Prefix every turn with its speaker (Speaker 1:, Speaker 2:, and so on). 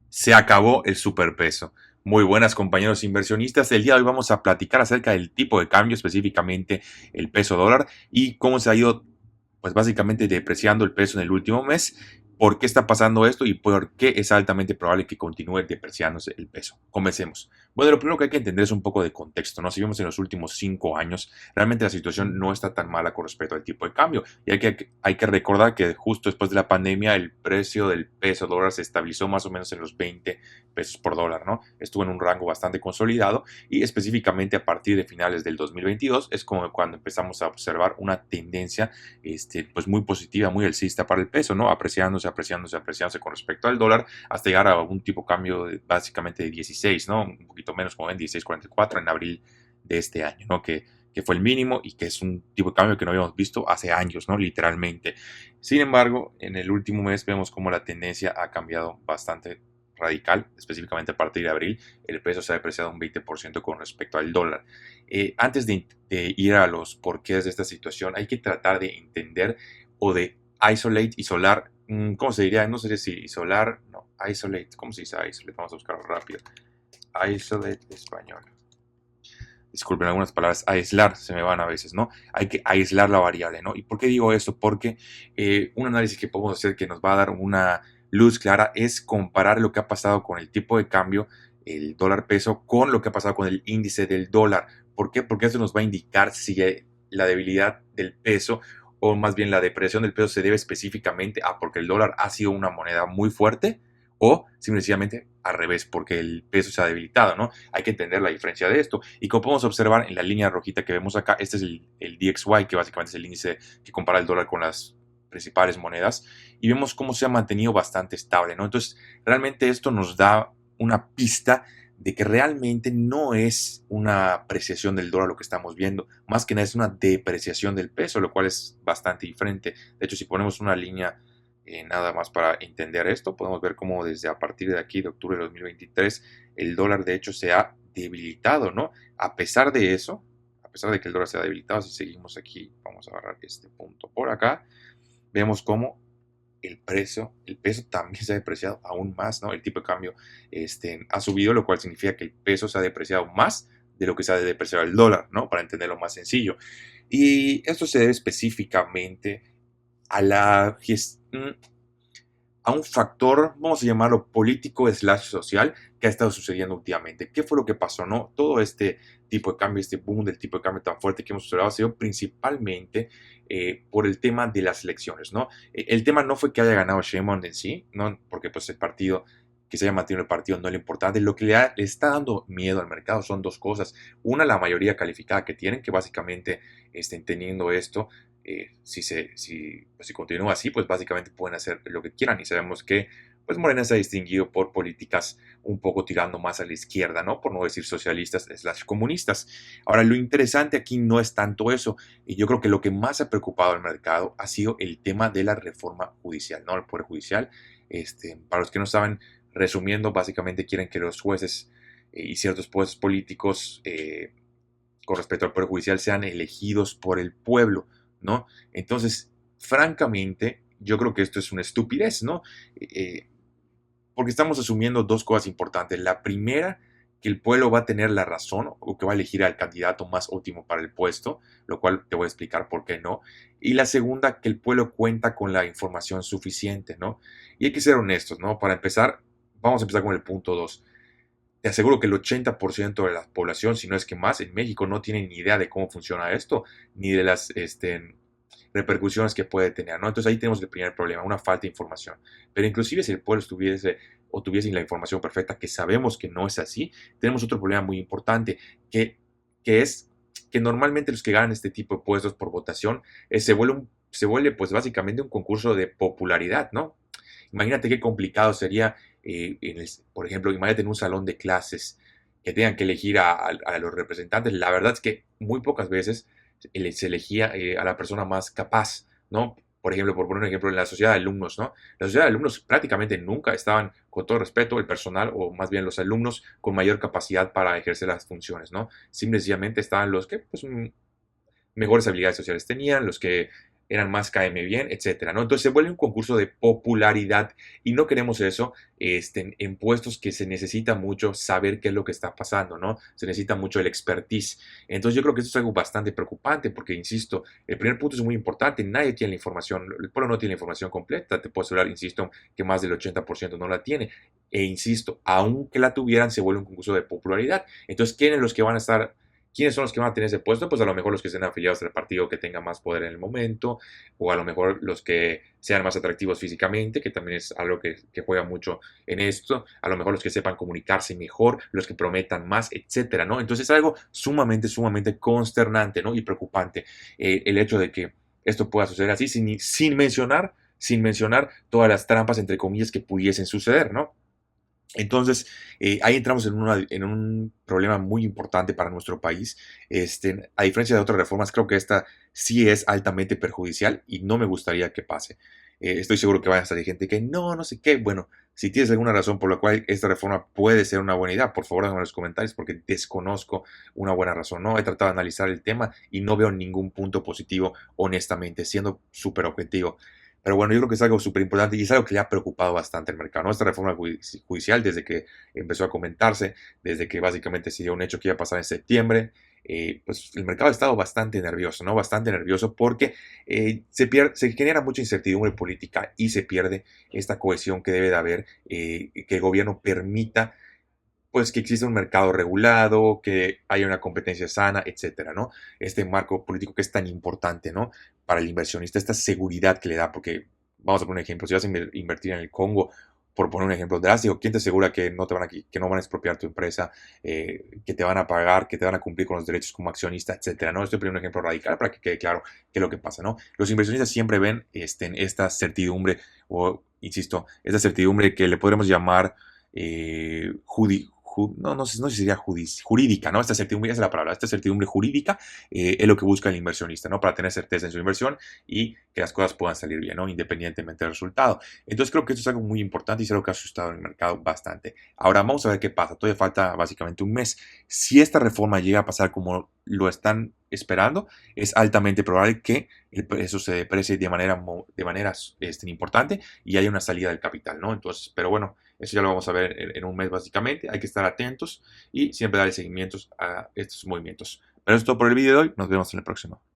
Speaker 1: Se acabó el superpeso. Muy buenas compañeros inversionistas. El día de hoy vamos a platicar acerca del tipo de cambio, específicamente el peso dólar y cómo se ha ido, pues básicamente depreciando el peso en el último mes. ¿Por qué está pasando esto y por qué es altamente probable que continúe depreciándose el peso? Comencemos. Bueno, lo primero que hay que entender es un poco de contexto, ¿no? Si vemos en los últimos 5 años, realmente la situación no está tan mala con respecto al tipo de cambio. Y hay que recordar que justo después de la pandemia el precio del peso dólar se estabilizó más o menos en los 20 pesos por dólar, ¿no? Estuvo en un rango bastante consolidado y específicamente a partir de finales del 2022 es como cuando empezamos a observar una tendencia pues muy positiva, muy alcista para el peso, ¿no? Apreciándose con respecto al dólar hasta llegar a un tipo de cambio básicamente de 16, ¿no? Un poquito menos como en 16.44 en abril de este año, ¿no? Que fue el mínimo y que es un tipo de cambio que no habíamos visto hace años, ¿no? Literalmente. Sin embargo, en el último mes vemos cómo la tendencia ha cambiado bastante radical, específicamente a partir de abril, el peso se ha depreciado un 20% con respecto al dólar. Antes de ir a los porqués de esta situación, hay que tratar de entender o de isolar, ¿cómo se diría? No sé si isolar, no, isolate, ¿cómo se dice isolate? Vamos a buscarlo rápido. Isolate español. Disculpen algunas palabras, aislar se me van a veces, ¿no? Hay que aislar la variable, ¿no? ¿Y por qué digo esto? Porque un análisis que podemos hacer que nos va a dar una luz clara es comparar lo que ha pasado con el tipo de cambio, el dólar peso, con lo que ha pasado con el índice del dólar. ¿Por qué? Porque eso nos va a indicar si la debilidad del peso o más bien la depresión del peso se debe específicamente a porque el dólar ha sido una moneda muy fuerte o simplemente al revés, porque el peso se ha debilitado, ¿no? Hay que entender la diferencia de esto. Y como podemos observar en la línea rojita que vemos acá, este es el DXY, que básicamente es el índice que compara el dólar con las principales monedas, y vemos cómo se ha mantenido bastante estable, ¿no? Entonces, realmente esto nos da una pista de que realmente no es una apreciación del dólar lo que estamos viendo, más que nada es una depreciación del peso, lo cual es bastante diferente. De hecho, si ponemos una línea nada más para entender esto, podemos ver cómo desde a partir de aquí, de octubre de 2023, el dólar de hecho se ha debilitado, ¿no? A pesar de eso, a pesar de que el dólar se ha debilitado, si seguimos aquí, vamos a agarrar este punto por acá, vemos cómo el peso también se ha depreciado aún más, ¿no? El tipo de cambio ha subido, lo cual significa que el peso se ha depreciado más de lo que se ha depreciado el dólar, ¿no? Para entenderlo más sencillo. Y esto se debe específicamente a la gestión, a un factor, vamos a llamarlo político slash social, que ha estado sucediendo últimamente. ¿Qué fue lo que pasó? ¿No? Todo este tipo de cambio, este boom del tipo de cambio tan fuerte que hemos observado ha sido principalmente por el tema de las elecciones, ¿no? El tema no fue que haya ganado Sheinbaum en sí, ¿no? Porque pues el partido, que se haya mantenido el partido no es lo importante. Lo que le está dando miedo al mercado son dos cosas. Una, la mayoría calificada que tienen, que básicamente estén teniendo esto si continúa así, pues básicamente pueden hacer lo que quieran y sabemos que pues Morena se ha distinguido por políticas un poco tirando más a la izquierda, ¿no? Por no decir socialistas slash comunistas. Ahora, lo interesante aquí no es tanto eso, y yo creo que lo que más ha preocupado al mercado ha sido el tema de la reforma judicial, ¿no? El Poder Judicial, para los que no saben, resumiendo, básicamente quieren que los jueces y ciertos puestos políticos con respecto al Poder Judicial sean elegidos por el pueblo, ¿no? Entonces, francamente, yo creo que esto es una estupidez, ¿no? Porque estamos asumiendo dos cosas importantes. La primera, que el pueblo va a tener la razón o que va a elegir al candidato más óptimo para el puesto, lo cual te voy a explicar por qué no. Y la segunda, que el pueblo cuenta con la información suficiente, ¿no? Y hay que ser honestos, ¿no? Para empezar, vamos a empezar con el punto 2. Te aseguro que el 80% de la población, si no es que más, en México no tiene ni idea de cómo funciona esto, ni de las repercusiones que puede tener, ¿no? Entonces ahí tenemos el primer problema, una falta de información. Pero inclusive si el pueblo estuviese o tuviese la información perfecta, que sabemos que no es así, tenemos otro problema muy importante, que, que es que normalmente los que ganan este tipo de puestos por votación se vuelve pues básicamente un concurso de popularidad, ¿no? Imagínate qué complicado sería, por ejemplo, imagínate en un salón de clases que tengan que elegir a los representantes. La verdad es que muy pocas veces se elegía a la persona más capaz, ¿no? Por ejemplo, por poner un ejemplo, en la sociedad de alumnos, ¿no? La sociedad de alumnos prácticamente nunca estaban, con todo respeto, el personal o más bien los alumnos con mayor capacidad para ejercer las funciones, ¿no? Simplemente estaban los que, pues, mejores habilidades sociales tenían, los que eran más KM bien, etcétera, ¿no? Entonces se vuelve un concurso de popularidad y no queremos eso en puestos que se necesita mucho saber qué es lo que está pasando, ¿no? Se necesita mucho el expertise. Entonces yo creo que esto es algo bastante preocupante porque, insisto, el primer punto es muy importante, nadie tiene la información, el pueblo no tiene la información completa, te puedo asegurar, insisto, que más del 80% no la tiene. E insisto, aunque la tuvieran, se vuelve un concurso de popularidad. Entonces, ¿quiénes son los que van a tener ese puesto? Pues a lo mejor los que estén afiliados al partido que tenga más poder en el momento, o a lo mejor los que sean más atractivos físicamente, que también es algo que juega mucho en esto, a lo mejor los que sepan comunicarse mejor, los que prometan más, etcétera, ¿no? Entonces es algo sumamente, sumamente consternante, ¿no? Y preocupante el hecho de que esto pueda suceder así, sin mencionar todas las trampas, entre comillas, que pudiesen suceder, ¿no? Entonces, ahí entramos en un problema muy importante para nuestro país. A diferencia de otras reformas, creo que esta sí es altamente perjudicial y no me gustaría que pase. Estoy seguro que vaya a salir gente que no, no sé qué. Bueno, si tienes alguna razón por la cual esta reforma puede ser una buena idea, por favor, déjame en los comentarios porque desconozco una buena razón. No he tratado de analizar el tema y no veo ningún punto positivo, honestamente, siendo súper objetivo. Pero bueno, yo creo que es algo súper importante y es algo que le ha preocupado bastante al mercado, ¿no? Esta reforma judicial, desde que empezó a comentarse, desde que básicamente se dio un hecho que iba a pasar en septiembre, pues el mercado ha estado bastante nervioso, ¿no? Bastante nervioso porque se genera mucha incertidumbre política y se pierde esta cohesión que debe de haber, que el gobierno permita pues que exista un mercado regulado, que haya una competencia sana, etcétera, ¿no? Este marco político que es tan importante, ¿no? Para el inversionista, esta seguridad que le da, porque vamos a poner un ejemplo, si vas a invertir en el Congo, por poner un ejemplo drástico, ¿quién te asegura que no van a expropiar tu empresa, que te van a pagar, que te van a cumplir con los derechos como accionista, etcétera, ¿no? Estoy poniendo un ejemplo radical para que quede claro qué es lo que pasa, ¿no? Los inversionistas siempre ven en esta certidumbre, o insisto, esta certidumbre que le podremos llamar no sé si sería jurídica, ¿no? Esta certidumbre, esa es la palabra, esta certidumbre jurídica es lo que busca el inversionista, ¿no? Para tener certeza en su inversión y que las cosas puedan salir bien, ¿no? Independientemente del resultado. Entonces creo que esto es algo muy importante y es algo que ha asustado en el mercado bastante. Ahora vamos a ver qué pasa. Todavía falta básicamente un mes. Si esta reforma llega a pasar como lo están esperando, es altamente probable que el precio se deprecie de manera importante y haya una salida del capital, ¿no? Entonces, pero bueno, eso ya lo vamos a ver en un mes básicamente. Hay que estar atentos y siempre darle seguimientos a estos movimientos. Pero eso es todo por el video de hoy. Nos vemos en el próximo.